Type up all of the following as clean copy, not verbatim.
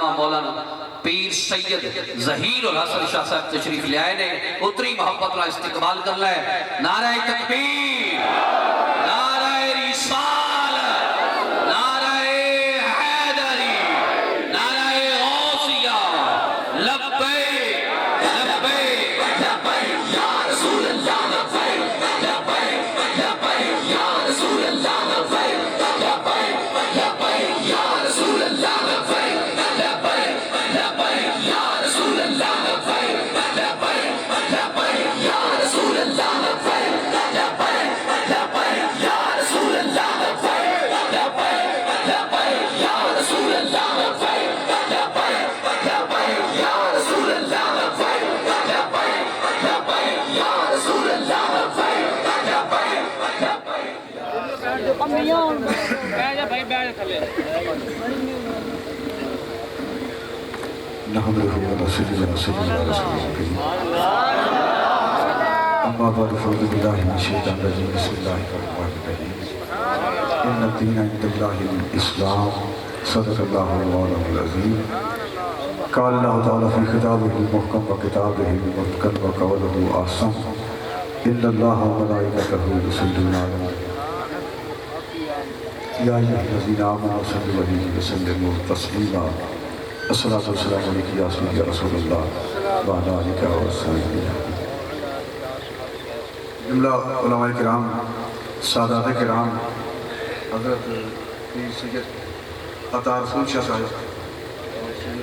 علامہ مولانا پیر سید ظہیر الحسن شاہ صاحب تشریف لے آئے نے اتری محبت کا استقبال کر لے. نعرہ تکبیر، نعرہ رسالت، نعرہ حیدری، نعرہ غوثیہ، لبیک لبیک لبیک یا رسول اللہ، لبیک لبیک لبیک یا رسول اللہ، لبیک لبیک لبیک یا رسول اللہ، لبیک لبیک لبیک یا رسول اللہ، لبیک لبیک لبیک یا رسول اللہ، لبیک لبیک لبیک یا رسول اللہ، لبیک لبیک لبیک یا رسول اللہ، لبیک لبیک لبیک یا رسول اللہ، لبیک لبیک لبیک یا رسول اللہ، لبیک نحمده ونصلي ونسلم على رسوله الكريم أما بعد فأعوذ بالله من الشيطان الرجيم بسم الله الرحمن الرحيم إن الدين عند الله الإسلام صدق الله مولانا العظيم قال الله تعالى في كتابه المحكم وكتابه المتقن وقوله أحسن إن الله وملائكته يصلون على النبي يا أيها الذين آمنوا صلوا عليه وسلموا تسليما الصلاة والسلام علیکم یا سیدی یا رسول اللہ وعلیٰ آلہ وصحبہ. جملہ علماء کرام، سادات کرام، حضرت پیر سید عطا رسول شاہ صاحب، سید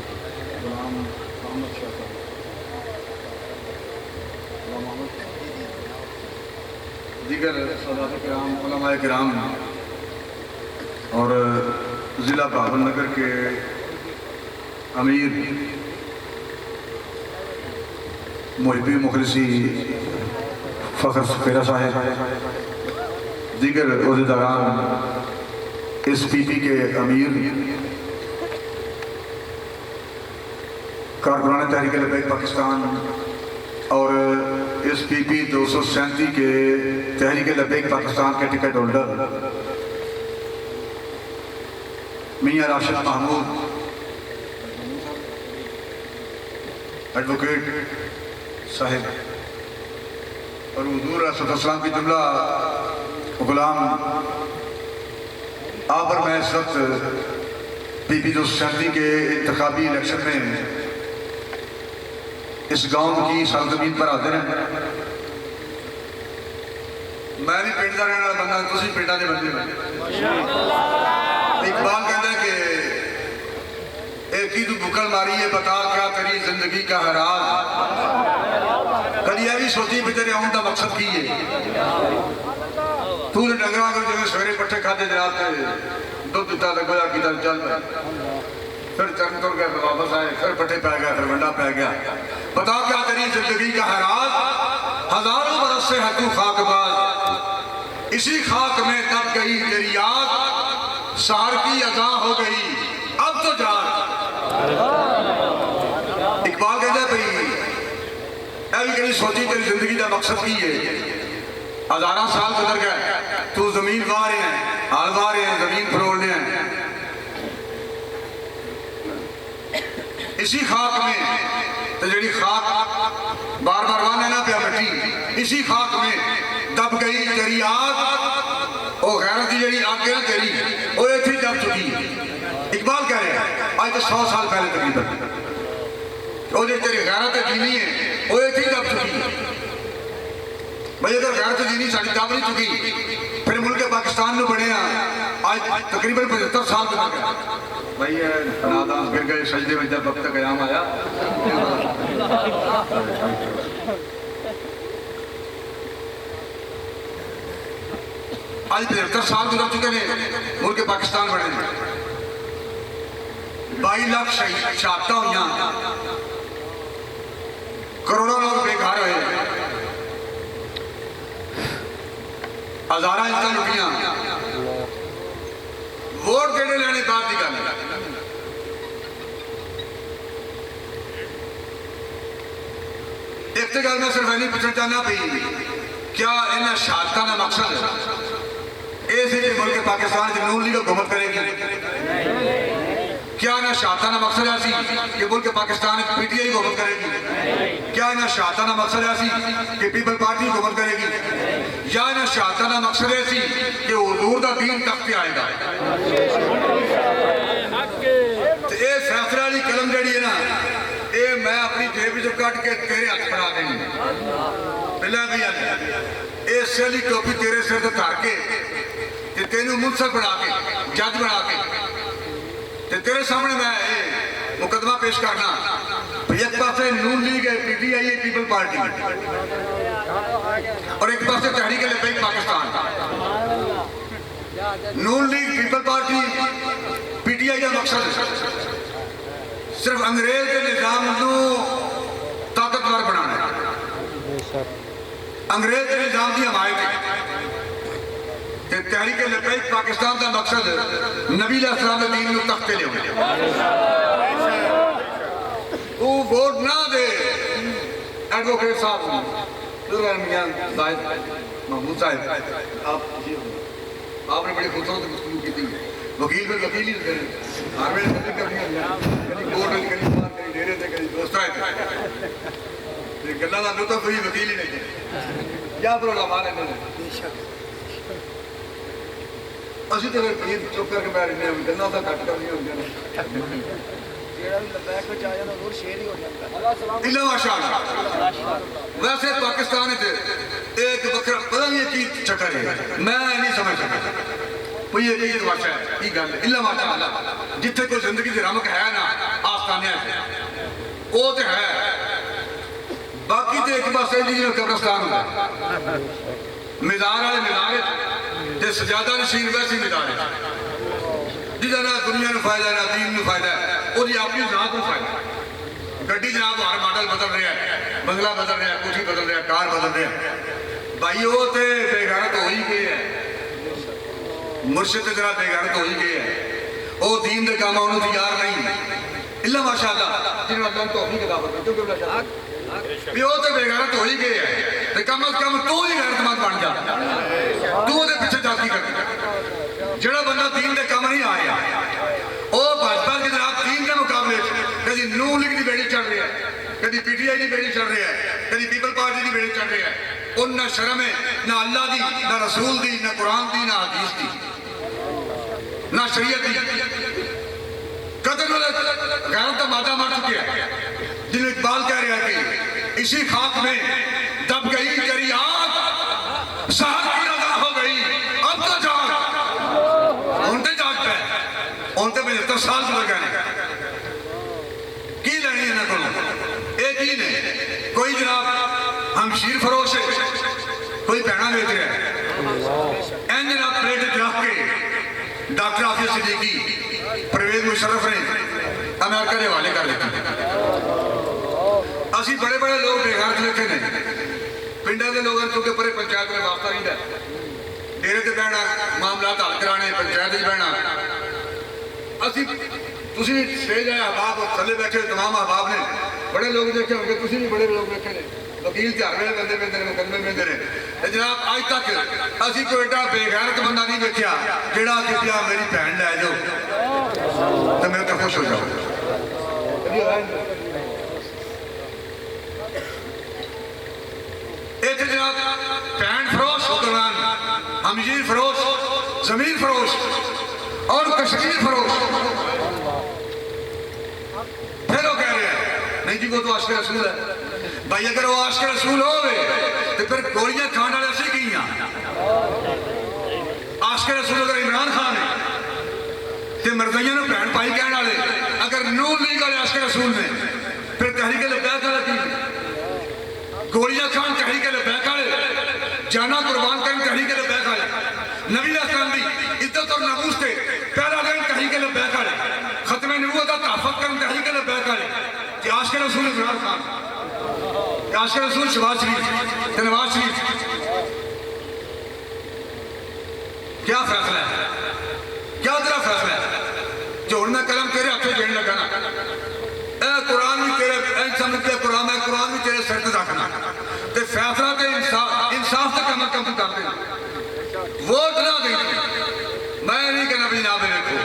غلام محمد شاہ صاحب، غلام محمد، دیگر سادات کرام، علماء کرام اور ضلع بہاول نگر کے امیر محبی مخلصی فخر سفیرہ صاحب، دیگر عہدیداران، ایس پی پی کے امیر، کارکنان تحریک لبیک پاکستان اور ایس پی پی 237 کے تحریک لبیک پاکستان کے ٹکٹ ہولڈر میاں راشد محمود ایڈوکیٹ صاحب اور حضور صلی اللہ علیہ وسلم کی جملہ غلام، آپ اور میں اس وقت پی پی 237 کے انتخابی الیکشن میں اس گاؤں کی سرزمین پر حاضر ہیں. میں بھی پنڈ دا رہنے والا بندہ، تسی پنڈا دے بندے میں. اقبال کہتا ہے کہ ایک ہی تو بکل ماری ہے، بتا کیا تیری زندگی کا حراج. کدی یہ بھی سوچی بھی تیرے آن کا مقصد کی ہے. تو نے ڈنگرہ کر جو سویرے پٹھے کھاتے جناب تے دو دیتا لگویا کی طرح چل پہ، پھر چرن کر گیا، پھر واپس آئے، پھر پٹھے پہ گیا، پھر ونڈا پہ گیا. بتا کیا تیری زندگی کا حراج، ہزاروں برس سے ہے تو خاک باز، اسی خاک میں دب گئی تیری یاد، سار کی اذان ہو گئی اب تو جان. اقبال کہتا ہے بھئی ایوی کہیں سوچی تیری زندگی کا مقصد کی ہے. ہزارہ سال گزر گئے، تو زمین وار ہیں، حال وار ہیں، زمین پھروڑنے ہیں. اسی خاک میں تو جڑی خاک بار بار وانے نہ پیا مٹی، اسی خاک میں دب گئی تیری آگ، او غیرت دی جڑی آگ ہے تیری وہ ایتھی دب چکی ہے. اقبال کہہ رہے ہیں آج تو 100 سال پہلے تقریباً وہ جو تیری غیرت دینی ہے وہ ایتھی دب چکی ہے. بھئی اگر غیرت دینی ساڑھی دب نہیں چکی پھر ملک پاکستان میں بڑھے ہیں آج تقریباً 75 سال گزر گئے. بھئی نادان گر گئے سجدے میں جب وقت قیام آیا. آج 75 سال گزر چکے ہیں ملک پاکستان بڑھے ہیں. 22 لاکھ شہادتیں ہوئی ہیں، کروڑوں لوگ بے گھر ہوئے، ہزارہ عزتیں لٹیاں. ووٹ کیڑے لینے بعد دی گل. ایک گل میں صرف نہیں پوچھنا چاہنا پئی کیا انہیں شہادتوں کا مقصد ہے اس ملک پاکستان کی نون لیگ حکومت کرے گی؟ کیا نہ شاطانہ مقصد ایسی کہ ملک پاکستان پی ٹی آئی حکومت کرے گی؟ کیا نہ شاطانہ مقصد ایسی کہ پیپل پارٹی حکومت کرے گی؟ یا نہ شاطانہ مقصد ایسی کہ حضور دا دین تخت پہ آئے گا؟ تو اے فیصلہ والی قلم جڑی ہے نا، اے میں اپنی جیب جو کٹ کے تیرے ہاتھ پڑا دیں بلا بھی اے سیلی ٹوپی تیرے سر تے دھر کے تے تینوں منصف بنا کے جج بنا کے تے تیرے سامنے میں مقدمہ پیش کرنا ایک پاسے نون لیگ ہے، پی ٹی آئی ہے، پیپل پارٹی، اور ایک پاسے Tehreek Labbaik Pakistan. Noon league, people party, P T I کا مقصد صرف انگریز کے نظام کو طاقتور بنانا ہے، انگریز کے نظام کی حمایت۔ تحریک لبیک پاکستان کا مقصد نبی علیہ السلام کے دین کو تختے لے ہوئے۔ تو ووٹ نہ دے ایڈوکیٹ صاحب میاں زاہد محمود صاحب، آپ نے بڑی خوبصورت گفتگو کی تھی، وکیل پر وکیل ہی ہوتے ہیں، ہر ویلے ختم کر دیا، کہیں کورٹ میں کہیں بات کہیں ڈیرے تھے کہیں دوست آئے تھے، گلا کا لطف ہوئی وکیل ہی نہیں کیا پر علماء نے اسی تو پیر چپ کر کے بیٹھ رہے ہیں، گلا تو کٹ کر نہیں ہوتے ویسے پاکستان ایک بکرا پتہ نہیں کی چکر ہے، میں نہیں سمجھ سکتا کوئی ایک بادشاہ ہے کی گل ہے اللہ ماشاء اللہ، جتنے کوئی زندگی کی رمک ہے نا آستانے وہ تو ہے، باقی تو ایک پاس ہے قبرستان ہوتا ہے، مزار والے مزار سجادہ نشین ویسے مزار ہے جہاں نہ دنیا نو فائدہ نہ دین نو فائدہ ہے، وہ اپنی ذات کو فائدہ ہے۔ گڈی جناب ہر ماڈل بدل رہا ہے، بنگلہ بدل رہا ہے، کوٹھی بدل رہا ہے، کار بدل رہا ہے، بھائی وہ تو بے غیرت ہو ہی گئے ہے، مرشد ذرا بے غیرت ہو ہی گئے ہے، وہ دین دے کام انہوں تیار نہیں اللہ ماشاء اللہ جنہوں اللہ نے توفیق عطا فرمائی، کیونکہ اللہ شاہ بھی وہ تو بے غیرت ہو ہی گئے ہے، تے کم از کم تو ہی غیرت مند بن جا، تو دے پیچھے جاتی کر جڑا بندہ دین دے کام نہیں آیا، وہ بھاجپا کے جناب دین کے مقابلے کدی نون لیگ کی بیڑی چڑھ رہی ہے، کدی پی ٹی آئی کی بیڑی چڑھ رہی ہے، کدی پیپل پارٹی کی بیڑی چڑھ رہی ہے، ان نہ شرم ہے نہ اللہ دی نہ رسول دی نہ قرآن دی نہ حدیث دی نہ شریعت دی، قدر غیرت کا مادہ مر چکے ہیں، جنہیں اقبال کہہ رہا ہے کہ اسی خاک میں دب گئی تیری آگ، سہر کی ادا ہو گئی اب تو جاگ، ہونتے جاگ پہ ہونتے 75 سال گزر گئے کی لینی ہے نہ کرو ایک ہی نہیں، کوئی جناب ہمشیر فروش ہے، کوئی بہنا بیچ رہا ہے، این جناب پلیٹ رکھ کے ڈاکٹر حافظ صدیقی پرویز مشرف نے امریکہ کے حوالے کر لیتے اسی بڑے بڑے لوگ بے غیرت لکھے نے پنڈا کے لوگوں چونکہ پرے پنچایت میں واسطہ نہیں ہے، ڈیرے سے بہنا معاملات حل کرانے پنچایت ہی بہنا، اسی تسی سٹیج آئے احباب تھلے بیٹھے تمام احباب نے بڑے لوگ دیکھے ہوں گے، تسی بھی بڑے لوگ دیکھے نے، وکیل تیار ویلے بندے بندے نے مقدمے بندے نے، جناب آج تک اسی کوئی ایڈا بے غیرت بندہ نہیں دیکھا جڑا کہ پیا میری بہن لے جاؤ تو میں تو خوش ہو جاؤں۔ ایک جناب بہن فروش حکمران، ہمشیر فروش، زمین فروش اور کشمیر فروش، پھر وہ کہہ رہے ہیں نہیں جی وہ تو عاشق رسول ہے، بھائی اگر وہ عاشق رسول ہوئے تو پھر گولیاں کھانے والے ایسے کی ہیں، عاشق رسول اگر عمران خان ہے تو مرضیاں نے بہن پائی کہنے والے، اگر نون لیگ والے عاشق رسول نے پھر تحریک لبیک والے کی گولیاں کھان تحریک لبیک والے، جانا قربان کریں تحریک لبیک والے، نبی علیہ السلام دی عزت اور ناموس تے پہلا دن تحریک لبیک والے، ختم نبوت کا تحفظ کریں تحریک لبیک والے، کہ عاشق رسول عمران خان، کہ عاشق رسول شہباز شریف تے نواز شریف، کیا فیصلہ ہے، کیا تیرا فیصلہ ہے جو میں قلم تیرے ہاتھوں دینے لگا نا، اے قرآن بھی تیرے اے سمجھ کے قرآن میں قرآن بھی تیرے سر تے رکھنا تے فیصلہ تے انصاف تے کم کم کر دینا، ووٹ نہ دیں، میں نہیں کہنا بھی نہ دے رکھو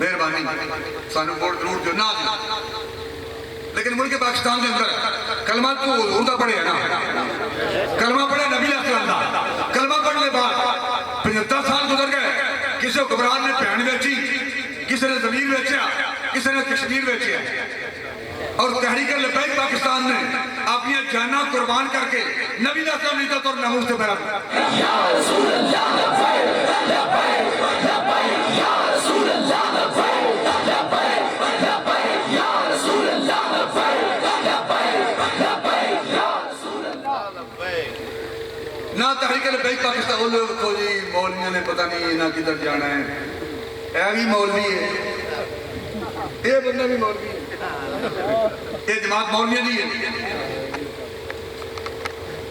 مہربانی مہربانی سانو ووٹ ضرور جو نہ دیں لیکن ملک پاکستان کے اندر کلمہ تو حضور دا پڑھے ہے نا کلمہ پڑھے نبی علیہ السلام دا کلمہ پڑھنے کے بعد 75 سال گزر گئے کسی حکمران نے بہن بیچی کسی نے زمین بیچیا کسی نے کشمیر بیچیا اور تحریک لبیک پاکستان نے اپنی جاناں قربان کر کے نبی علیہ السلام عزت اور ناموس سے بیان یا رسول اللہ لبیک لبیک لبیک یا رسول اللہ لبیک لبیک لبیک یا رسول اللہ لبیک لبیک لبیک یا رسول اللہ لبیک نہ تحریک لبیک پاکستان وہ لوگ کو جی مولویوں نے پتہ نہیں نہ کدھر جانا ہے اے بھی مولوی ہے یہ بندہ بھی مولوی ہے یہ جماعت مولویہ نہیں ہے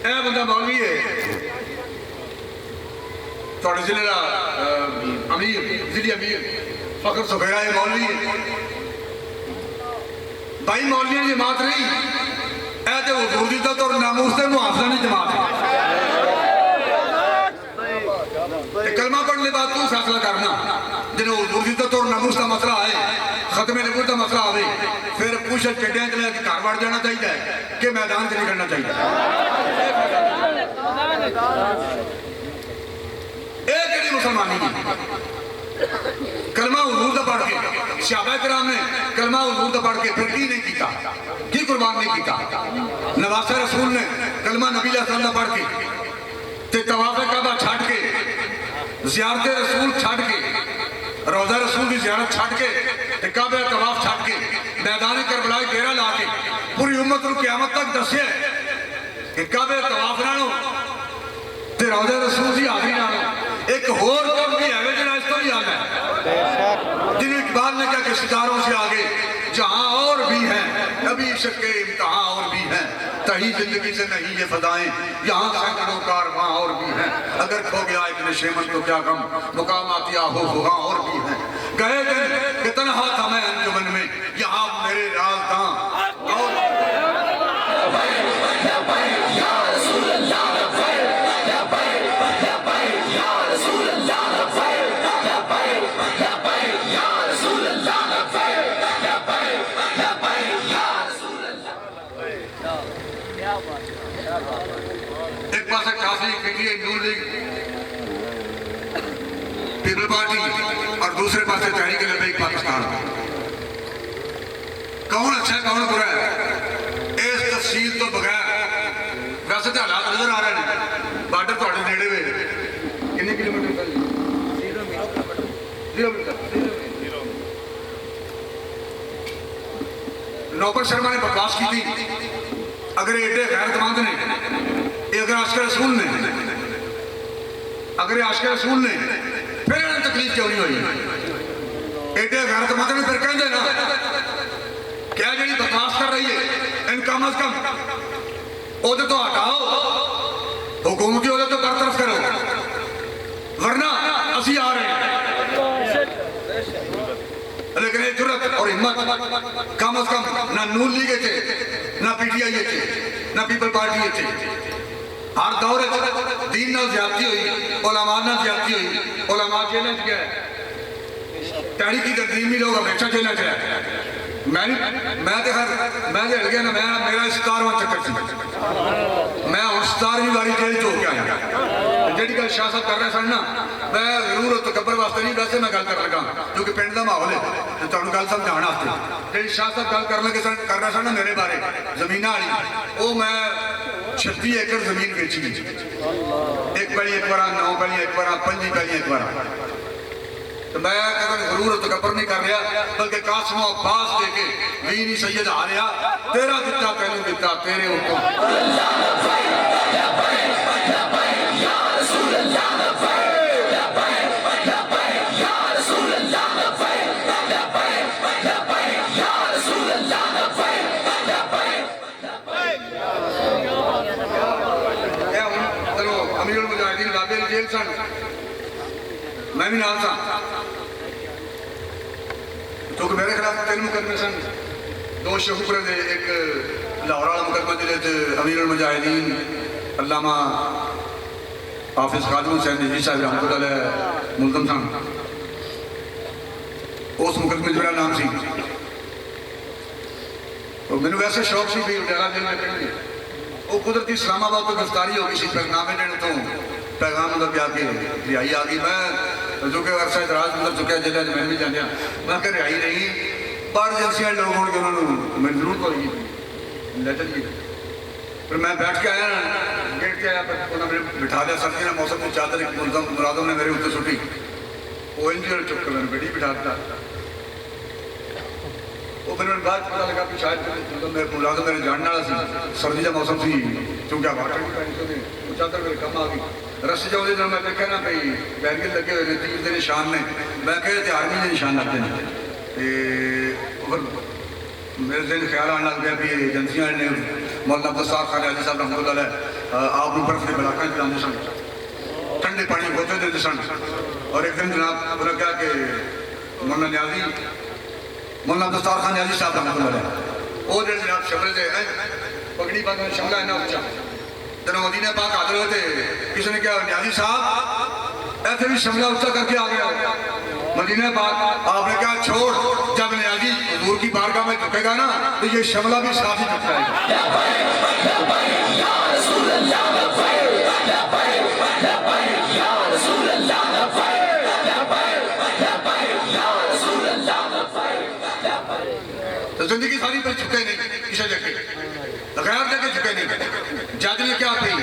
اے بندہ مولوی ہے تھوڑے ضلع امیر ضلع امیر فخر سفیرہ ہے مولوی ہے بھائی مولویہ جماعت نہیں اے تے حضور دی عزت اور ناموس سے محافظہ نہیں جماعت ہے کلمہ پڑھنے بعد تو فیصلہ کرنا جنہوں حضور دی عزت اور ناموس کا مسئلہ آئے ختم نبوت کا مسئلہ آئے پھر پوچھے چڈیاں چلے کہ گھر بڑھ جانا چاہیے کہ میدان سے نکلنا چاہیے ایک کہڑی مسلمانی کی کلمہ حضور دا پڑھ کے صحابہ کرام نے کلمہ حضور دا پڑھ کے پھر کی نہیں کیتا کی قربان نہیں کیتا نواسہ رسول نے کلمہ نبی علیہ السلام دا پڑھ کے تے طواف کعبہ چھاٹ کے زیارت رسول چھاٹ کے روزہ رسول کی زیارت چھاٹ کے کعبہ طواف چھاٹ کے میدان کربلا ڈیرا لا کے پوری امت کو قیامت تک دسے کہ کعبہ طواف نالوں تے روزہ رسول کی حاضری نالوں ایک اور کم بھی ہے جنہاں اس تو بھی آگا ہے جن اقبال نے کہا کہ ستاروں سے آگے جہاں اور بھی ہیں نبی عشق کے امتحان اور بھی ہیں تہی زندگی سے نہیں یہ فضائیں یہاں سینکڑوں کارواں اور بھی ہیں اگر کھو گیا ایک نشیمن تو کیا غم مقامات یا ہو ہوگا اور بھی ہیں گئے دن کہ تنہا تھا میں انجمن میں یہاں میرے راز تھا اور یا رسول اللہ ایک پاس ہے کافی کٹی نور لیگ پیپل پارٹی اور دوسرے پاس ہے تحریک لبیک پاکستان کون اچھا ہے کون برا ہے اس تفصیل تو بغیر ویسے تو حالات نظر آ رہے ہیں بارڈر تھوڑے نیڑے ہوئے کتنے کلومیٹر 0 میٹر نوبر شرما نے بکواس کی تھی اگر ایڈے غیرتمند نے اگر عاشق رسول نے اگر عاشق رسول نے پھر انہیں تکلیف کیوں نہیں ہوئی ایڈے غیرتمند نے پھر کہیں دے نا کیا جڑی بکواس کر رہی ہے ان کم از کم عہدے تو ہٹاؤ حکومتی عہدے تو برطرف کرو ورنہ اسی آ رہے ہیں لیکن یہ جرت اور ہمت کم از کم نہ نون لیگ تھے نہ پی ٹی آئی تھے نہ پیپل پارٹی تھے ہر دور دین نہ زیادتی ہوئی علماء نہ زیادتی ہوئی علماء جیلیں گئے تحریکی تنظیمی لوگ ہمیشہ جیلیں گئے میں تے ہل گیا نا میرا 17واں چکر سی میں ہوں 17ویں باری جیل چ ہو کے آیا جہی گل شاہ صاحب کر رہے سن نا میں ضرور تکبر واسطے نہیں ویسے میں گل کر لگا کیونکہ پنڈ کا ماحول ہے تمہیں گل سمجھانا واسطے جی شاہ صاحب گل کر رہے سن نا میرے بارے زمین والی وہ میں 36 ایکڑ زمین بیچی ایک پہلی ایک بار 9 پہلی ایک بار 5 پہلی ایک بار تو میں غرور و تکبر نہیں کر رہا بلکہ قاسم و عباس دے کے وینی سید آ رہا تیرا دتا تینوں دتا تیرے حکم امیر المجاہدین بابے جیل سن میں بھی نال تھا کیونکہ میرے خلاف 3 مقدمے سن 2 شہوپر دے ایک لاہور والا مقدمہ جلے امیر المجاہدین علامہ حافظ خادم حسین نجوی صاحب رحمۃ اللہ علیہ ملزم سن اس مقدمے میرا نام سی میں ویسے شوق سی بھی ڈیرا دل میں پڑھنے وہ قدرتی اسلام آباد کو گرفتاری ہو گئی سی پھر نامے دینے تو پیغام مطلب پہ آ کے رہائی آ گئی میں جو کہ عرصہ اعتراض مطلب چکیا جلے میں بھی جانیا میں کہ رہائی نہیں پر ایجنسیاں لوگ ہوں کہ انہوں نے میں ضرور کروں گی لے چل گئی پھر میں بیٹھ کے آیا گیٹ کے آیا پھر انہوں نے بٹھا دیا سردی نے موسم کی چادر مرادوں نے میرے اتنے سٹی وہ انجیئر چک کر میں نے بیٹی بٹھا دیا وہ پھر میں بعد پتا لگا کہ شاید ملازم میرے جاننے والا سی سردی کا موسم سی چونکہ واٹر نہیں پہنی سے وہ چادر میرے کم آ گئی رستے جاؤ جب میں دیکھا نا بھائی بیرگل لگے ہوئے تیر کے نشان نے میں کہے تھے آرمی کے نشان لگتے ہیں میرے ذہن خیال آنے لگ گیا کہ ایجنسیاں نے مولانا عبدالستار خان علی صاحب رحمۃ اللہ علیہ آپ برف کے بلاکاں چلانے سن ٹھنڈے پانی بوتے دیتے سن اور ایک دن جناب انہوں نے کہا کہ مولانا نیازی مولانا عبدالستار خان علی صاحب رحمۃ اللہ علیہ وہ جڑے جناب شملے سے پگڑی پاک میں شملہ ہے نا اونچا جناب مدینہ پاک حاضر ہوئے تھے کسی نے کہا نیازی صاحب ایسے بھی شملہ اونچا کر کے آ گیا مدینہ پاک آپ نے کہا چھوڑ جب نیازی حضور کی بارگاہ میں جھکے گا نا تو یہ شملہ بھی ساتھ ہی جھک جائے تو زندگی ساری پر جھکے نہیں کسی جگہ غیر جگہ جھکے نہیں جج نے کیا کہی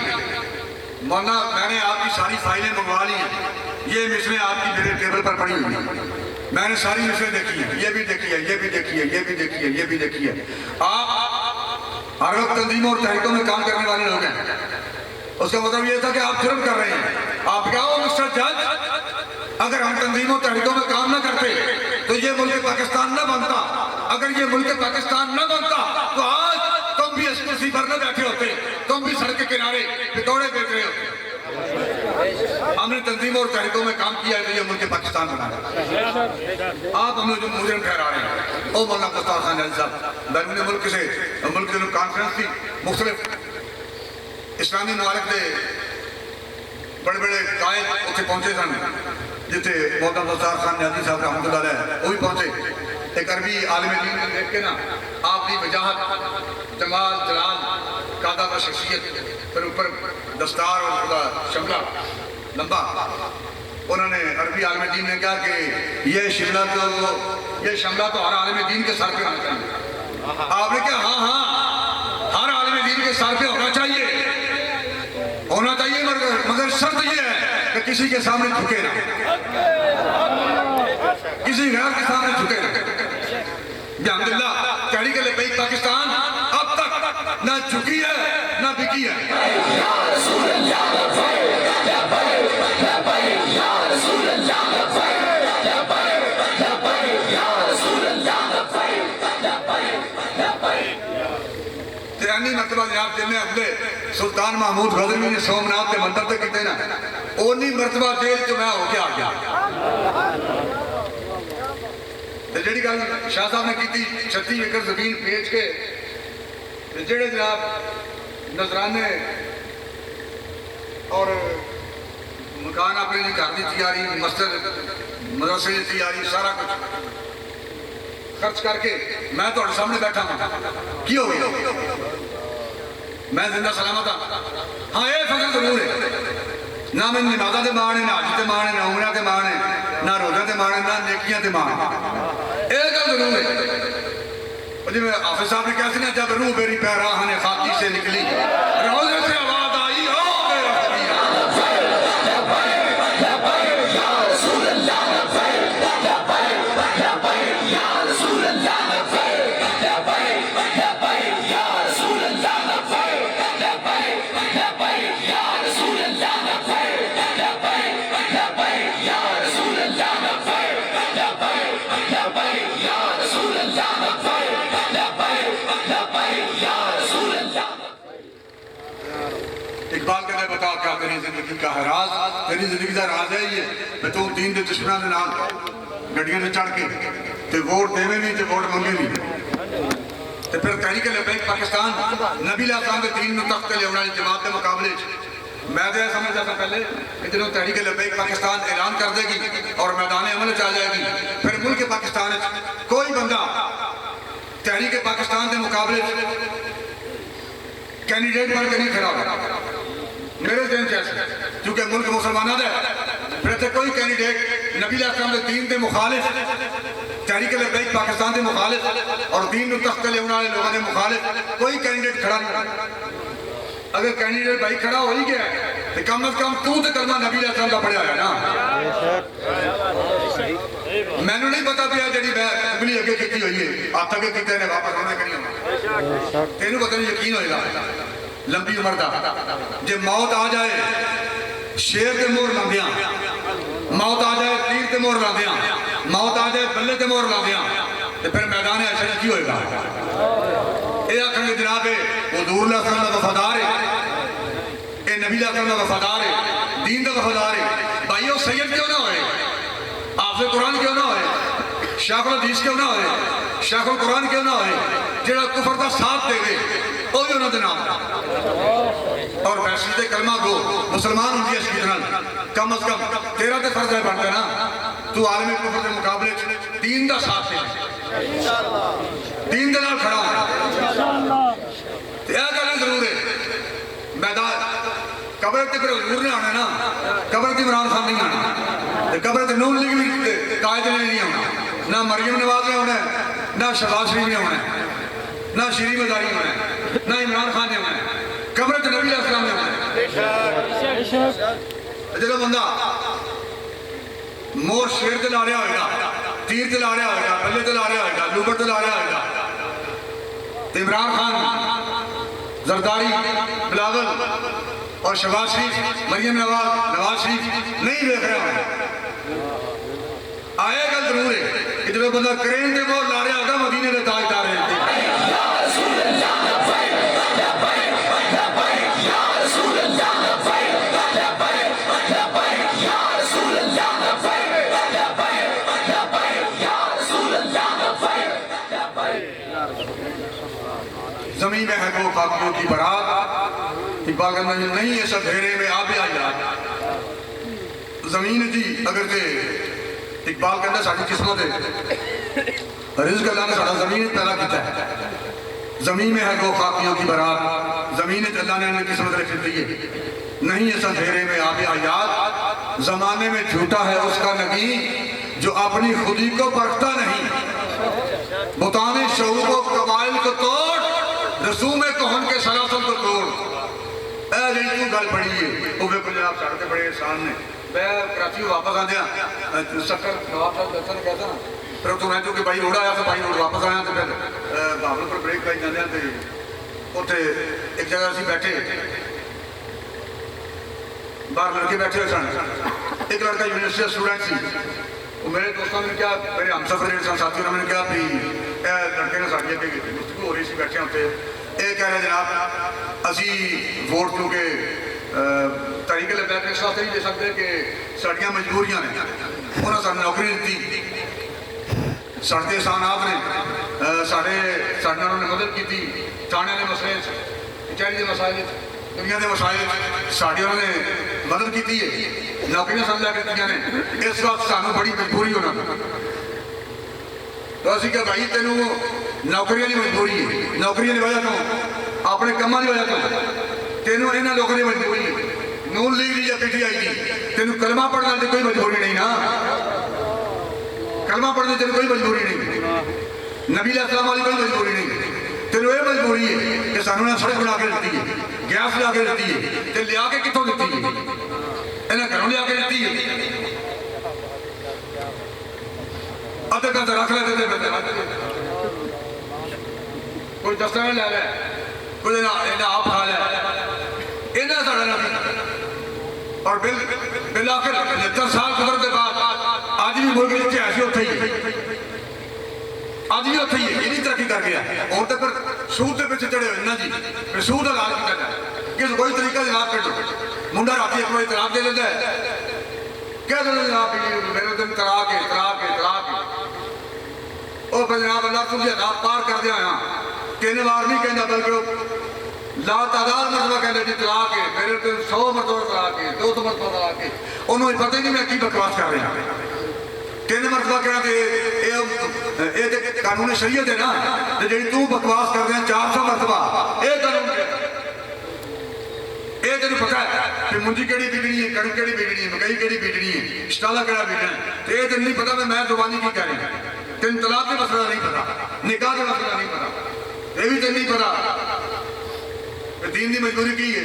مولانا میں نے آپ کی ساری فائلیں منگوا لی ہیں یہ مثلیں آپ کی میرے ٹیبل پر پڑی ہوئی ہیں میں نے ساری مثلیں دیکھی ہیں یہ بھی دیکھی ہے یہ بھی دیکھی ہے یہ بھی دیکھی ہے یہ بھی دیکھی ہے آپ ہر وقت تنظیموں اور تحریکوں میں کام کرنے والے لوگ ہیں اس کا مطلب یہ تھا کہ آپ جرم کر رہے ہیں آپ کیا ہو مسٹر جج اگر ہم تنظیموں تحریکوں میں کام نہ کرتے تو یہ ملک پاکستان نہ بنتا اگر یہ ملک پاکستان نہ بنتا تو آج تم بھی اس کرسی پر نہ بیٹھے ہوتے تم بھی سڑک کے کنارے پکوڑے بیچ رہے ہوتے ہم نے تنظیموں اور تحریکوں میں کام کیا ہے تو یہ ملک پاکستان بنا ہے آپ ہمیں جو مجرم ٹھہرا رہے ہیں او مولانا عبدالستار خان علی صاحب بیرون ملک سے ملک کے کانفرنس تھی مختلف اسلامی ممالک کے بڑے بڑے قائد اتنے پہنچے سن جتنے مولانا عبدالستار خان علی صاحب رحمۃ اللہ علیہ وہ بھی پہنچے ایک عربی عالم دین کو دیکھ کے نا آپ کی وجاہت جمال جلال قادہ و شخصیت پھر اوپر دستار اور شملہ لمبا انہوں نے عربی عالم دین نے کہا کہ یہ شملہ تو ہر عالم دین کے سر پہ ہونا چاہیے آپ نے کہا ہاں ہاں ہر عالم دین کے سر پہ ہونا چاہیے مگر شرط یہ ہے کہ کسی کے سامنے جھکے نہ کسی غیر کے سامنے جھکے نہ الحمدللہ تحریک لبیک پاکستان اب تک نہ جھکی ہے نہ بکی ہے تیرانی مرتبہ جناب جن میں اپنے سلطان محمود غزنوی نے سومنات کے مندر تک کہتے نا اونی مرتبہ جیل جو میں ہو کے آ گیا جڑی گل شاہ صاحب نے کی تھی 36 ایکڑ زمین بیچ کے جڑے جناب نذرانے اور مکان اپنے لیے گھر کی تیاری مسجد مدرسے کی تیاری سارا کچھ خرچ کر کے میں تو سامنے بیٹھا ہوں کی ہو گیا میں زندہ سلامت ہاں یہ فخر ضرور ہے نہ میں نمازہ دے مان ہے نہ حج دے مان ہے نہ عمرہ دے مان ہے نہ روزہ دے مان ہے نہ نیکیاں دے مان ہے ایک گل ضرور ہے جی میں حافظ صاحب نے کہا سی نا جب روح میری پیراہن خاکی سے نکلی روزے سے آواز آئی او میرا اقبال کہتے بتا کیا تیری زندگی کا ہے راز تیری زندگی کا راز ہے یہ میں تو دین دے دشمنوں دے نام گڈیاں تے چڑھ کے تے ووٹ دیویں بھی تے ووٹ منگے بھی تے پھر تحریک لبیک پاکستان نبی علیہ السلام دے دین نو تخت تے لیاون والی جماعت دے مقابلے میں تو یہ سمجھتا تھا پہلے کہ جنہوں تحریک لبیک پاکستان اعلان کر دے گی اور میدان عمل چل جائے گی، پھر ملک پاکستان کوئی بندہ تحریک پاکستان کے مقابلے کینڈیڈیٹ بن کے نہیں کھڑا ہوگا میرے ذہن سے، کیونکہ ملک مسلمانوں کا ہے، پھر اتنے کوئی کینڈیڈیٹ نبی علیہ السلام کے دین کے مخالف، تحریک لبیک پاکستان کے مخالف اور دین کو تخت لے والے لوگوں کے مخالف کوئی کینڈیڈیٹ کھڑا نہیں۔ اگر کینڈیڈیٹ بھائی کھڑا ہو ہی گیا ہے تو کم از کم تو کلمہ نبی علیہ السلام کا پڑھیا ہے نا۔ میں نے نہیں پتا پیا جڑی میں انگلی اگے کیتی ہوئی ہے ہاتھ اگے کیتے نے واپس ہونا کہ نہیں ہونا، تینوں پتہ نہیں یقین ہوئے گا لمبی عمر دا جے موت آ جائے شیر تے مور لاندیاں، موت آ جائے تیر تے مور لاندیاں، موت آ جائے بلے تے مور لاندیاں، تے پھر میدان حشر کی ہوئے گا؟ اے آکھن گے جناب حضور علیہ السلام کا وفادار ہے، اے نبی علیہ السلام کا وفادار ہے، دین کا وفادار ہے، بھائیو سید کیوں نہ ہوئے، حافظ قرآن کیوں نہ ہوئے، شیخ الحدیث کیوں نہ ہوئے، شیخ القرآن کیوں نہ ہوئے، جڑا کفر کا ساتھ دے گئے وہ بھی انہوں نے نام اور ویسے تے کلمہ گو مسلمان ہوں گی اس کی جنال کم از کم تیرا تے فرض ہے بنتا نا تو عالم کفر کے مقابلے دین دا ساتھ دے دین دے نال کھڑا ہوں یہ گلیں ضرور ہے میدان قبر تے پھر حضور نے آنا نا قبر تے عمران خان نہیں آنا قبر تے نون لیگ بھی قائد نے نہیں آنا نہ مریم نواز نے ہونا ہے نہ شہباز شریف نے ہونا ہے نہ شیری مزاری ہونا ہے نہ عمران خان نے ہونا ہے قبر تے نبی علیہ السلام نے ہونا ہے جب بندہ مور شیر تے لا رہا ہوئے گا تیر تے لا رہا ہوئے گا بلے تے لا رہا ہوئے گا لوبر تے لا رہا ہوئے گا عمران خان زرداری بلاول اور شہباز شریف مریم نواز شریف نہیں دیکھ رہا ہوئے آئے گا ضرور ہے کہ جب بندہ کرین دے مور لا رہا ہوگا مدینے دے تاجدار ہیں زمین میں ہے وہ خاکیوں کی برات اقبال کرنا نہیں ایسا گھیرے میں آپ آ جا زمین جی اگر تے اقبال کرنا ساری قسمت ہے رزق اللہ نے سارا زمین پیدا کیتا ہے زمین میں ہے وہ خاکیوں کی برات زمین اللہ نے انہیں قسمت رکھ دی ہے نہیں ایسا گھیرے میں آپ آیات زمانے میں جھوٹا ہے اس کا نبی جو اپنی خودی کو پرکھتا نہیں بتانے شعور و قبائل کو توڑ رسوم کہن کے سلاسل کو توڑ اے جی تو گل پڑی ہے وہ بے پنجاب ساڑھتے بڑے احسان نے میں کراچی واپس آ دیا سکر نواب صاحب درسن کہتا نا پھر تو میں جو کہ بھائی روڑ آیا تو بھائی روڑ واپس آیا تو پھر بھاول پر بریک لائی جانے ہیں اتنے ایک جگہ اسی بیٹھے باہر لڑکے بیٹھے ہوئے سن ایک لڑکا یونیورسٹی کا اسٹوڈنٹ سی وہ میرے دوستوں نے کیا میرے ہم سفر جڑے سن ساتھی انہوں نے کیا بھی لڑکے نے ساڑی اگے گفتگو ہو رہی سی بیٹھے ہوتے یہ کہہ رہے جناب اسی ووٹ کیونکہ تحریک لبیک اس واسطے نہیں دے سکتے کہ ساڑیاں مجبوریاں نے انہوں نے سارے نوکری دیتی سڑتے احسانات نے سارے انہوں نے مدد کی تھی تھانے کے مسئلے کچہری کے مسائل دنیا کے مسائل ساڑی انہوں نے مدد کی تھی نوکریاں سمجھا کے دیا نے اس وقت سانو بڑی مجبوری ہونا تو اسی کہ بھائی تینوں نوکریاں کی مجبوری ہے نوکریاں کی وجہ تو اپنے کماں کی وجہ تو تینوں انہاں لوگوں کی مجبوری ہے نون لیگ دی یا پی ٹی آئی دی تینوں کلمہ پڑھنا دی کوئی مجبوری نہیں نا کلمہ پڑھنے تینوں کوئی مجبوری نہیں نبی علیہ السلام والی کوئی مجبوری نہیں تینوں یہ مجبوری ہے کہ سانوں نے سڑک بنا کے دیتی ہے گیس لا کے دیتی ہے تے لیا کے کتوں دیتی ہے انہیں گھروں لیا کے دیتی ہے ادھے کا رکھ لیتے تھے کوئی دستاویز لے لے کوئی انہیں آپ کھا لے انہیں ساڑھا نبی اور بالآخر 70 سال گزر کے بعد آج بھی ملک جتنے ایسے ہوتے ہی آج بھی ہوتے ہی ہے انہیں ترقی کر گیا اور تو پھر سود کے پیچھے چڑھے ہوئے نا جی پھر سود علاج کی کرنا ہے کہ کوئی طریقہ جناب کر دو منڈا راتی ایک بار طلاق دے دیتا ہے کہہ دو جناب میرے دن طلاق ہے اور پھر جناب اللہ تم سے عذاب پار کر دیا یہاں کہنے بار نہیں کہنا بلکہ لا تعداد مرتبہ کہنے جی طلاق ہے، میرے تو 100 مرتبہ طلاق ہے، 200 مرتبہ طلاق ہے، انہوں نے پتہ ہی نہیں میں کی بکواس کر رہا ہوں۔ 3 مرتبہ کہنا کہ یہ قانون شریعت ہے نا، جی تو بکواس کر رہے ہیں 400 مرتبہ یہ قانون ہے، یہ تینوں پتہ ہے کہ منجی کیڑی بیجنی ہے، کڑک کیڑی بیجنی ہے، مکئی کیڑی بیجنی ہے، شٹالا کیڑا بیجنا ہے، تو یہ تینوں نہیں پتہ میں زبانی کی کہہ رہی ہوں۔ تین طلاق کا مسئلہ نہیں پتا، نکاح کا مسئلہ نہیں پتا، یہ بھی تین نہیں پتا کہ دین کی مجبوری کی ہے،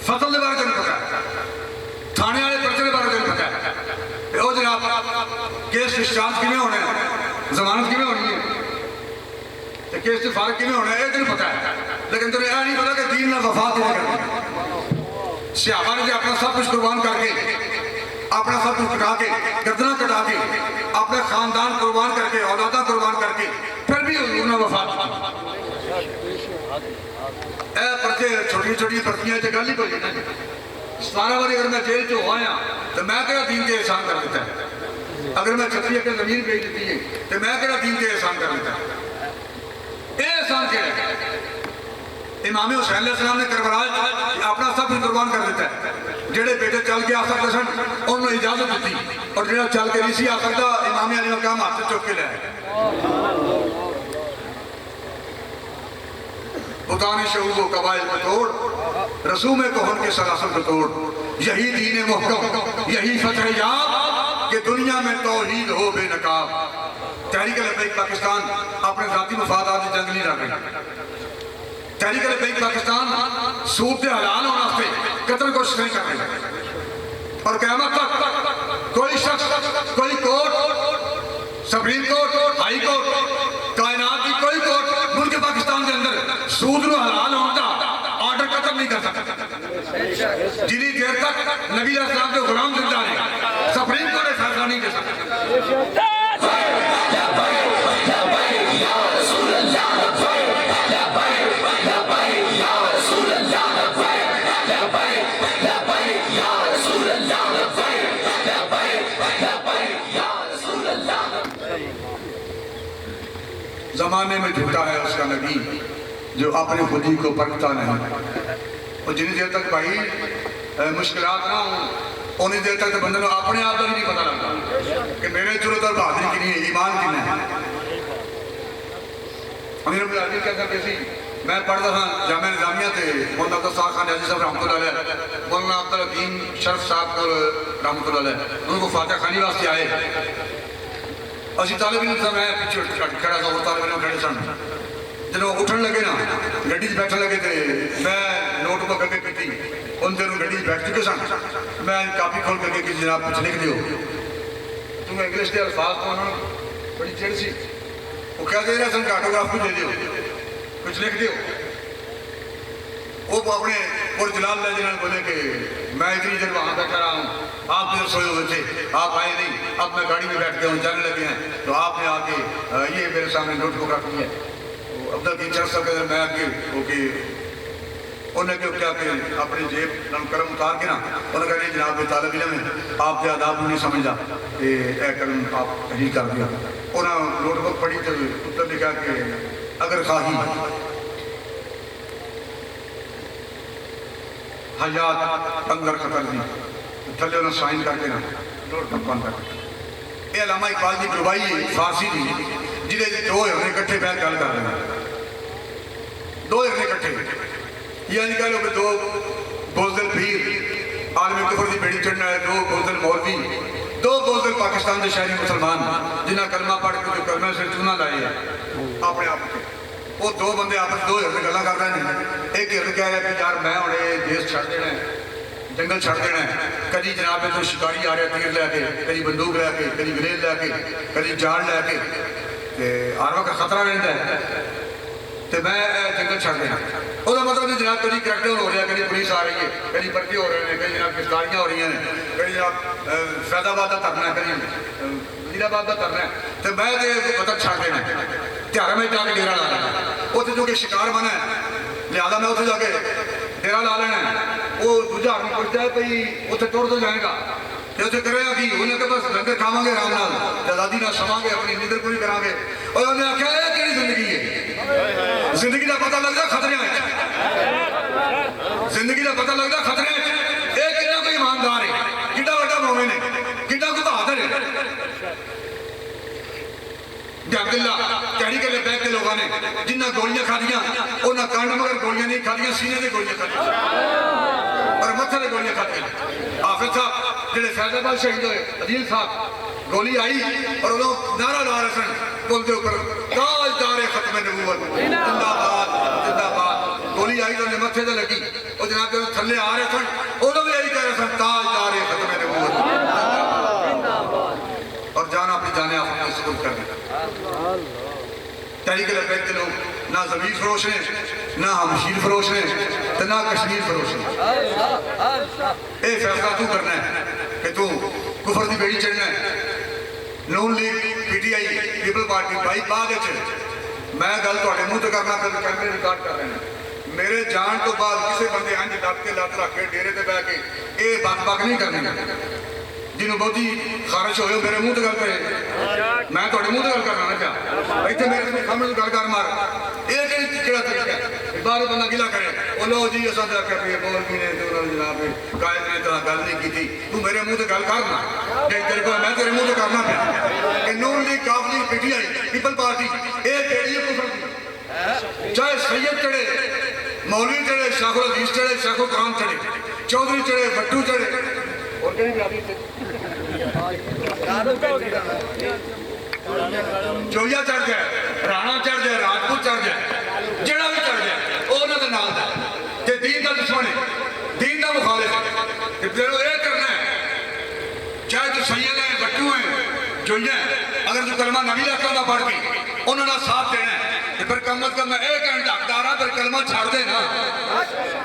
فصل کے بارے تین پتا ہے، تھانے والے پرچے کے بارے تین پتا ہے، وہ جناب کیس ڈسچارج کیویں ہونا ہے، ضمانت کیویں ہونی ہے، کیس سے فارغ کیویں ہونا ہے، یہ تین پتا ہے، لیکن تمہیں یہ نہیں پتا کہ دین میں وفا کیویں کرنی ہے۔ صحابہ نے اپنا سب کچھ قربان کر کے، اپنا سب کچھ کٹا کے، گردناں کٹا کے، اپنے خاندان قربان کر کے، اولاداں قربان کر کے، پھر بھی حضور نے وفا کی۔ اے پرچے چھوٹی چھوٹی پرچیاں چ گل ہی کوئی نہیں، 17 بار اگر میں جیل چ ہو آیا تو میں کہڑا دین کے احسان کر دیتا ہے، اگر میں چھتری اپنے زمین بھیج دیتی ہے تو میں کہڑا دین کے احسان کر دیتا ہے، یہ احسان کیا ہے؟ امام حسین علیہ السلام نے کربلا اپنا سب کچھ قربان کر دیتا ہے، جڑے بیٹے چل کے آ سکتے سن انہوں نے اجازت دیتی، اور جڑا چل کے نہیں سی آ سکتا امام علی مقام ہاتھ چک کے لے بتانے شعوب و قبائل کو توڑ، رسوم کہن کے سلاسل کو توڑ، یہی دین محکم، یہی فتح یاب کہ دنیا میں توحید ہو بے نقاب۔ تحریک لبیک پاکستان اپنے ذاتی مفادات جنگ نہیں لڑ رہی، تحریک لبیک پاکستان سود کے حلال ہونا سے قتل کوشش نہیں کر رہے، اور قیامت تک کوئی شخص، کوئی court, supreme court, high court, کائنات کی کوئی کورٹ ملک پاکستان کے اندر سود کو حلال ہونے کا آرڈر ختم نہیں کر سکتا، جنہی دیر تک نبی علیہ السلام کے غلام زندہ رہے سپریم کورٹ فیصلہ نہیں دے سکتا۔ زمانے میں جھوٹا ہے اس کا نبی جو اپنے خودی کو پرکھتا نہیں، اور جنہی دیر تک بھائی مشکلات نہ ہوں انہیں دیر تک بندے کو اپنے آپ کا بھی نہیں پتا لگتا کہ میرے جرت اور بہادری کی نہیں ہے، ایمان کی نہیں ہے۔ امیر ابن عزیز کہتا کہ میں پڑھتا تھا جامعہ نظامیہ تھے، مولانا عبدالصاحب خان عزیز صاحب رحمۃ اللہ علیہ، مولانا عبدالحکیم شرف صاحب رحمۃ اللہ علیہ، ان کو فاتح خانی واسطے آئے، اسی طالب علم تھا، میں پیچھے کھڑا تھا، وہ طالب علم کھڑے سن، جنہوں اٹھن لگے نا گڈی سے بیٹھنے لگے تھے، میں نوٹ بک اگے کی ان دنوں گڈی سے بیٹھ چکے سن، میں کاپی کھول کر کے کہ جناب کچھ لکھ دیو، تمہیں انگلش کے الفاظ تو انہوں نے بڑی چڑ سی، وہ کہہ دے رہے سن کہ آٹوگراف کچھ دے دیو، کچھ لکھ دیو، وہ اپنے اور جلال اللہ جنہوں نے بولے کہ میں اتنی دیر وہاں بیٹھا رہا ہوں، آپ ادھر سوئے ہوئے تھے، آپ آئے نہیں، اب میں گاڑی میں بیٹھ گیا ہوں، جانے لگے ہیں، تو آپ نے آ کے یہ میرے سامنے نوٹ بک رکھ دی ہے، عبدالحکیم شرف صاحب کے میں آگے ہو کے انہوں نے کیا کہ اپنی جیب نم کرم اتار کے نا انہوں نے کہا نہیں جناب طالب علم ہے آپ کے آداب نہیں سمجھا کہ اے کرم آپ تحریر کر دیا، انہوں نے نوٹ بک پڑھی تو اتر لکھا کہ اگر خواہی حیات اندر خطر دی تھلے انہوں سائن کر کے نا نوٹ بک بند کر کے، یہ علامہ اقبال کی گربائی فارسی دی جنہیں دو ہرنے کٹھے بیٹھ گل کر رہے ہیں، دو ہرنے کٹھے، یعنی کہہ لو کہ دو بوزدل پیر عالم کفر دی بیڑی چڑھنا ہے، دو بوزدل مولوی، دو بوزدل پاکستان کے شہری مسلمان جنہاں کلمہ پڑھ کے جو کلمہ سے چونا لائے ہیں اپنے آپ کے، وہ دو بندے آپس دو ہرنے گلہ کر رہے ہیں، ایک ہرنے کہہ رہا ہے کہ یار میں ہونے دیس چھڑ دینا ہے، جنگل چھڑ دینا ہے، کدی جناب میں تو شکاری آ رہا ہے تیر لے کے، کدی بندوق لے کے، کدی گریل لے کے، کدی جال لے کے، ہر وقت خطرہ رہتا ہے، تو میں جنگل چھڑ دینا، وہ مطلب کہ جناب کدی کریکٹر ہو رہا ہے، کدی پولیس آ رہی ہے، کدی پرچے ہو رہے ہیں، کدی جناب گرفتاریاں ہو رہی ہیں، کدی جناب فیض آباد کا ترنا ہے، کدی وزیر آباد کا ترنا ہے، تو میں مطلب چھڑ دینا تیارہ میں جا کے ڈیرا لا لینا، اتنے جو کہ شکار بنا ہے لہٰذا میں اتنے جا کے ڈیرا لا لینا ہے، وہ دوجا آدمی پوچھتا ہے بھائی اتنے ٹوڑ تو جائے گا، تو اتنے کرے گا کہ انہیں کہ بس لنگر کھاواں گے آرام نال، آزادی نال سواں گے، اپنی نیندر پوری کریں گے، اور انہیں آخیا یہ کہڑی زندگی ہے، زندگی کا پتہ لگتا خطرے ہیں، زندگی کا پتہ لگتا خطرے یہ کتنا کوئی ایماندار ہے کتنا بڑا مومن ہے کتنا کوئی بہادر ہے عبداللہ کہڑی کے لیبیک کے لوگوں نے جنہ گولیاں کھا دیا انہاں کانڈ مگر گولیاں نہیں کھا دیا سینے دے گولیاں کھا دیا اور متھے دے گولیاں کھا دیا حافظ صاحب جڑے فیض آباد شہید ہوئے عدیل صاحب گولی آئی اور انہوں نعرہ لا رہے سن پل دے اوپر تاجدار ختم نبوت زندہ باد زندہ باد گولی آئی تو انہیں متھے دے لگی اور جناب جب تھلے آ رہے سن انہوں بھی یہی کہہ رہے سن تاجدار ختم نبوت اور جانا اپنی جانے آپ کو سکوت کر دیا تحریک لبیک کے لوگ نہ زمین فروش ہیں نہ ہمشیر فروش ہیں تو نہ کشمیر فروش ہیں اے فیصلہ تو کرنا ہے کہ تو کفر دی بیڑی چڑھنا ہے Noon league P T I people party بھائی بعد میں گل توڑے منہ تو کرنا پھر کیمرے ریکارڈ کر رہے ہیں میرے جان تو بعد کسی بندے انج ڈٹ کے لات رکھ کے ڈیرے تے بیٹھ کے اے بک بک نہیں کرنی جنہوں بہتی خارش ہوئے میرے منہ تو گل کرے میں توڑے منہ تو گل کرنا نہ چاہ ایتھے میرے سامنے تو گل کر مار یہ کہڑا طریقہ ہے بارے بندہ گلا کرے وہ لو جی اساں تے کہ پی بول بھی نے تو جناب قائد نے طرح گل نہیں کی تھی تو میرے منہ تے گل کرنا کہ تیرے کو میں تیرے منہ تے کرنا پیا کہ نون لیگ کاف league P T I people party اے کیڑی ہے کفر چاہے سید چڑھے مولوی چڑھے شیخ الحدیث چڑھے شیخ القرآن چڑھے چودھری چڑھے بٹو چڑھے اور کہیں برادری سے جویا چڑھ جائے رانا چڑھ جائے راجپوت چڑھ جائے جڑا بھی چڑھ جائے وہ انہوں نے نال دا کہ دین دا دشمن ہے دین دا مخالف ہے کہ پھر وہ یہ کرنا ہے چاہے تو سید ہیں بٹو ہیں جویا ہیں اگر تو کلمہ نبی لکھا دا پڑھ کے انہوں نے ساتھ دینا ہے کہ پھر کم از کم میں ایک گھنٹہ حقدارہ پھر کلمہ چھاڑ دے نا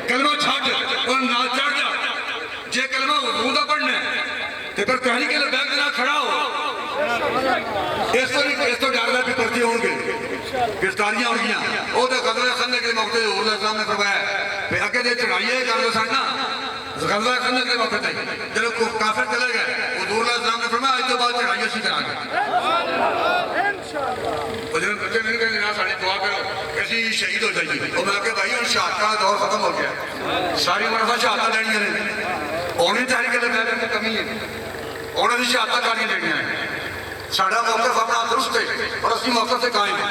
کلمہ چھاڑ دے انہوں نال چڑھ جا جے کلمہ وضو دا پڑھنا ہے کہ پھر تحریک لبیک نہ کھڑا ہو اس تو ڈر رہا کہ پرچے ہوں گے گرفتاریاں ہوں گیا وہ تو غزوہ خندق کے موقع حضور علیہ السلام نے فرمایا کہ اگر یہ چڑھائیے کر دو سن نا غزوہ خندق کے موقع تھے جب کافر چلے گئے حضور علیہ السلام نے فرمایا اس کے بعد چڑھائیے اسی کرا گے اور جب بچے میرے کہنے جناب ساڑھی دعا کرو کسی شہید ہو جائیے اور میں کہ بھائی ان شہادت کا دور ختم ہو گیا ساری مرفہ شہادت لینی ہے انہیں تحریک لبیک کی کمی ہے انہوں نے شہادت کرنی لینی ہے ساڑھا موقف اپنا درست ہے اور اسی موقف سے قائم ہے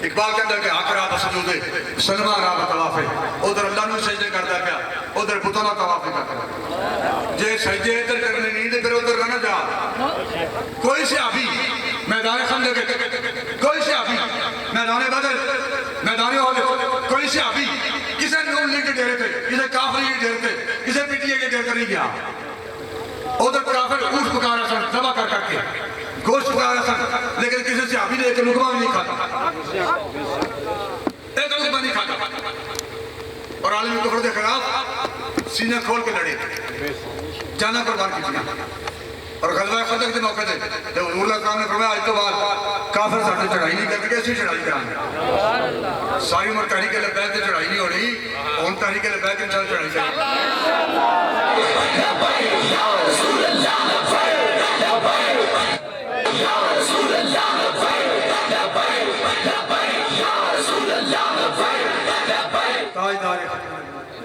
اقبال کے اندر کہ حق رابط سجودے سلمہ رابط طواف ہے ادھر اللہ نے سجدے کرتا کیا ادھر بتانا طواف کرتا جے سجدے ادھر کرنے نہیں دے پھر ادھر رہنا جا کوئی صحابی میدان خندق کوئی صحابی میدان بدر میدان احد کوئی صحابی کسی نون لیگ کے ڈیرے تھے کسی کاف لیگ کے ڈیرے تھے کسی پی ٹی اے کے ڈیرے نہیں گیا ادھر کافر اونٹ پکارا سن ذبح کر کر کے گوشت پکارا سن لیکن کسی صحابی نے ایک لقمہ بھی نہیں کھاتا ایک لقمہ نہیں کھاتا اور عالمی کفر کے خلاف سینہ کھول کے لڑے جانا قربان کیجیے اور غزوہ خندق کے موقع تھے جب حضور علیہ السلام نے فرمایا آج تو بعد کافر ساڑھے چڑھائی نہیں کرتے کیسی چڑھائی کرائیں ساری عمر تحریک لبیک سے چڑھائی نہیں ہو رہی اور تحریک لبیک کے انشاءاللہ چڑھائی کرائیں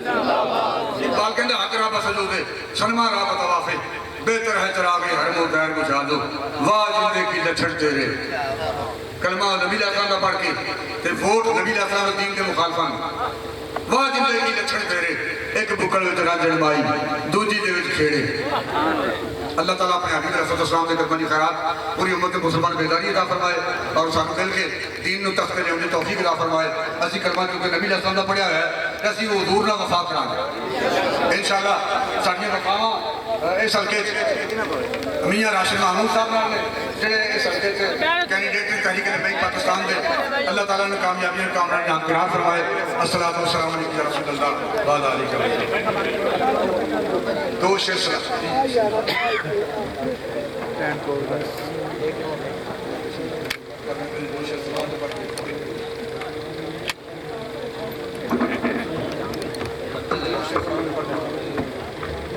اقبال کہندے حق رابط سجودے سلمہ رابط طواف ہے بہتر ہے چراغے حرم و غیر بجھا دو واہ جندے کی لچھڑ تیرے کلمہ نبی علیہ السلام کا پڑھ کے تے ووٹ نبی علیہ السلام دین کے مخالفان واہ جندے کی لچھڑ تیرے ایک بکڑ وچ راجڑ مائی دوجی دے وچ کھیڑے اللہ تعالیٰ اپنے حبیب علیہ السلام دے قربانی خیرات پوری امت مسلمان بیداری عطا فرمائے اور ساتھ مل کے دین نو تخت لے انہیں توفیق عطا فرمائے اسی کلمہ کیونکہ نبی علیہ السلام دا پڑھیا ہے اسی وہ حضور نہ وفا کرا گے انشاءاللہ ساڑھیاں وفاواں اس حلقے میاں راشد محمود صاحب نے جڑے اس حلقے سے کینڈیڈیٹ تحریک لبیک پاکستان دے اللہ تعالیٰ نے کامیابیاں کامرانی قرار فرمائے الصلاۃ والسلام علیکم یا رسول اللہ بعد علیکم دو شیر سلام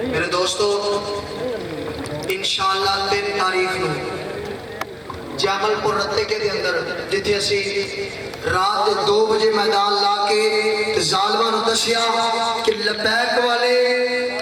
میرے دوستو انشاءاللہ 3 تاریخ جامل پور رتے کے اندر جتھے اسی رات 2 بجے میدان لا کے ظالماں نوں دسیا کہ لبیک والے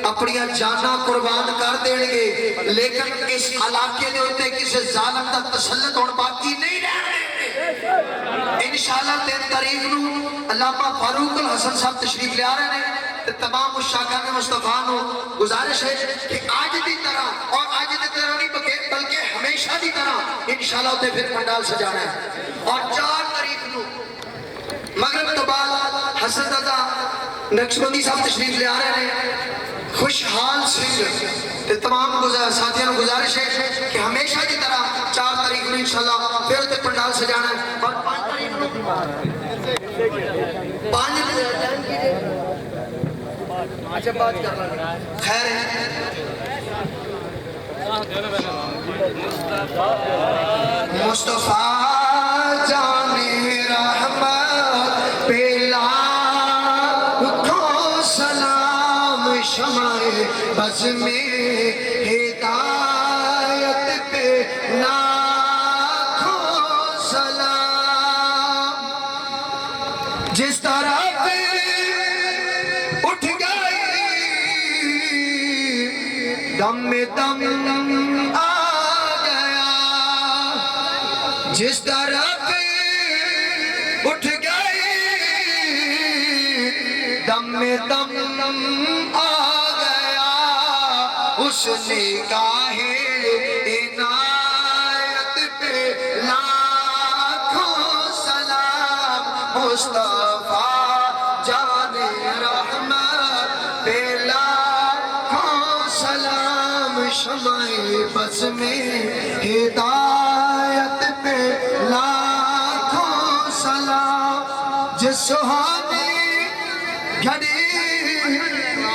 اپنی جاناں قربان کر دین گے لیکن اس علاقے دے اوتے کسی ظالم دا تسلط ہون باقی نہیں رہن دے انشاءاللہ 3 تاریخ نوں علامہ فاروق الحسن صاحب تشریف لے آ رہے ہیں تے تمام مشاکان مصطفیٰ نوں گزارش ہے کہ آج دی طرح اور آج دی طرح نہیں بلکہ ہمیشہ دی طرح انشاءاللہ تے پھر پنڈال سجانا ہے اور 4 تاریخ نوں مغرب تو بعد حسن دادا نقشبندی صاحب تشریف لے آ رہے ہیں خوشحال سنگھ تے تمام ساتھیوں کو گزارش ہے کہ ہمیشہ کی طرح 4 تاریخ میں انشاءاللہ پھر تے پنڈال سجانا ہے اور 5 تاریخ میں 5 اچھا بات کر رہا ہے خیر ہے مصطفیٰ جان رحمت پیلا اٹھو سلام شمع بز میں ہدایت پہ لاکھوں سلام جس طرح اٹھ گئی دم میں دم آ گیا جس طرح اٹھ گئی دم میں دم آ گیا اس نگاہ عنایت پہ لاکھوں سلام مصطفیٰ جان رحمت پہ لاکھوں سلام شمع بز میں ہدایت پہ لاکھوں سلام جس سہانی گھڑی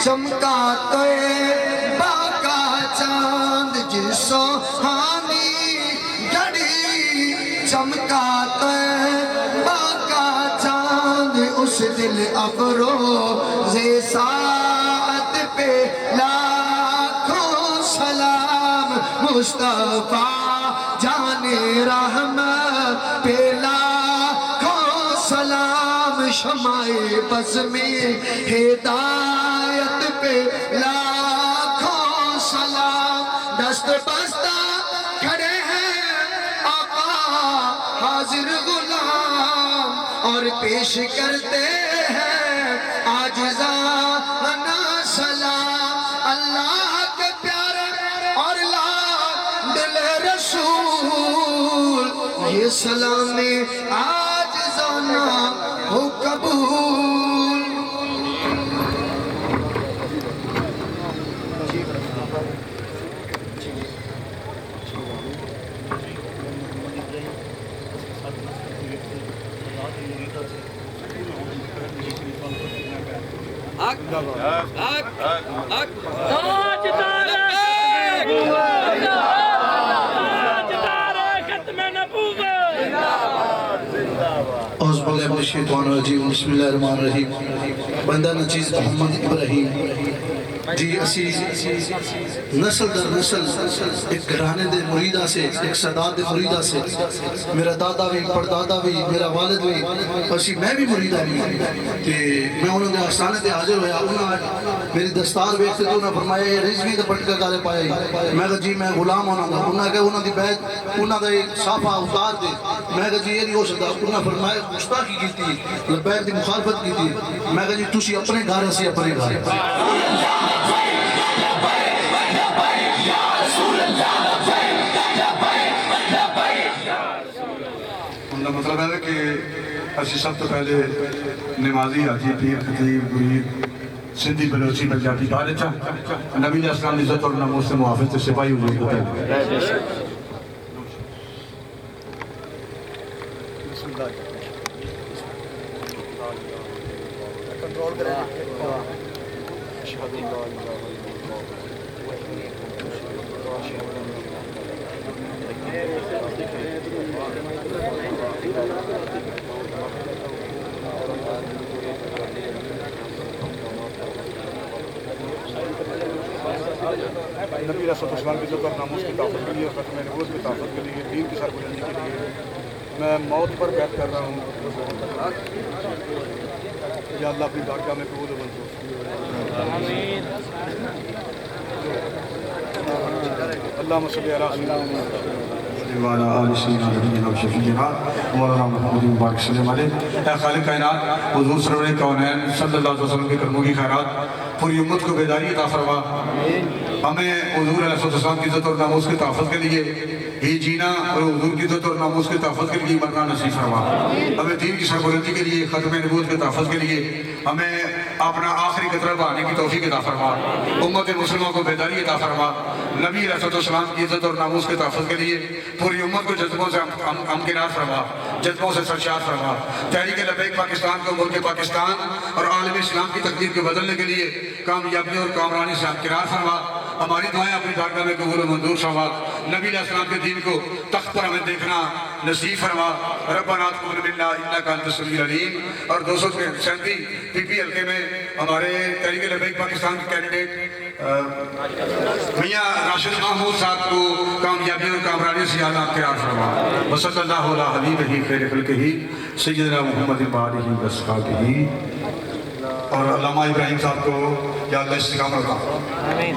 چمکا طیبہ کا چاند جس سہانی گھڑی چمکا طیبہ کا چاند اس دل افروز ساعت پہ لاکھوں سلام مصطفیٰ جان رحمت پہ لاکھوں سلام شمع بز میں ہدایت پہ لاکھوں سلام دست بستہ کھڑے ہیں آقا حاضر غلام اور پیش کرتے ہیں عاجزانہ سلام اللہ کے پیارے اور لاڈل رسول یہ سلام عاجزانہ ہو قبول اعوذ باللہ من الشیطان الرجیم بسم اللہ الرحمن الرحیم بندہ نچیز محمد ابراہیم جی اسی نسل در نسل ایک گھرانے دے مریدہ سے ایک سادات دے مریدہ سے میرا دادا بھی پردادا بھی میرا والد بھی اسی میں بھی مریدہ بھی کہ میں انہوں نے آستانے دے حاضر ہویا انہوں میری دستار بیٹھتے تو انہوں فرمایا یہ رزقی دے پٹکا گالے پایا میں کہا جی میں غلام ہونا دا انہوں نے کہا انہوں دی بیت انہوں دا ایک صافہ اتار دے میں کہا جی یہ نہیں ہو سکتا انہوں نے فرمایا گستاخی کی تھی لبیک دی مخالفت کی تھی میں کہا جی تُسی اپنے گھر اسی اپنے گھر مطلب ہے کہ اسی سب تو پہلے نمازی حاجی پیر خطیب مرید سندھی بلوچی پنجابی بارچہ نبی علیہ السلام عزت اور ناموس سے محافظ سے سپاہی حضور کو پہلے نبی رسول اسلام کی عزت اور ناموس کی تحفظ کے لیے، ختم نبوت کی تحفظ کے لیے، دین کی سربلندی کے لیے میں موت پر بیعت کر رہا ہوں۔ یا اللہ اپنی بارگاہ میں قبول و منظور۔ اللہم صلی علی سیدنا وعلی آل سیدنا نبینا و شفیعنا مولانا محمد مبارک صلی اللہ علیہ وسلم۔ اے خالق کائنات، حضور سرور کونین صلی اللہ علیہ وسلم کے کرموں کی خیرات پوری امت کو بیداری عطا فرما۔ ہمیں حضور علیہ السلام کی عزت اور ناموس کے تحفظ کے لیے ہی جینا اور حضور کی عزت اور ناموس کے تحفظ کے لیے مرنا نصیب فرما۔ ہمیں دین کی سربلندی کے لیے، ختم نبوت کے تحفظ کے لیے ہمیں اپنا آخری قطرہ بہانے کی توفیق عطا فرما۔ امت مسلموں کو بیداری عطا فرما۔ نبی علیہ السلام کی عزت اور ناموس کے تحفظ کے لیے پوری امت کو جذبوں سے امکنار فرما، جذبوں سے سرشار فرما۔ تحریک لبیک پاکستان کو ملک پاکستان اور عالم اسلام کی تقدیر کو بدلنے کے لیے کامیابی اور کامرانی سے امکنار فرما۔ ہماری دعائیں اپنی بارگاہ میں قبول و منظور فرما۔ نبی علیہ السلام کے دین کو تخت پر ہمیں دیکھنا نصیب فرما۔ ربنا تقبل منا انک انت السمیع العلیم۔ اور 237 پی پی حلقے میں ہمارے تحریک لبیک پاکستان کے کینڈیڈیٹ میاں راشد محمود صاحب کو کامیابی اور کامرانی سے اعلیٰ امکنار فرما۔ وصلی اللہ علی حبیبہ خیر خلقہ سیدنا محمد وآلہ وصحبہ۔ اور علامہ ابراہیم صاحب کو یا اللہ استقامت عطا۔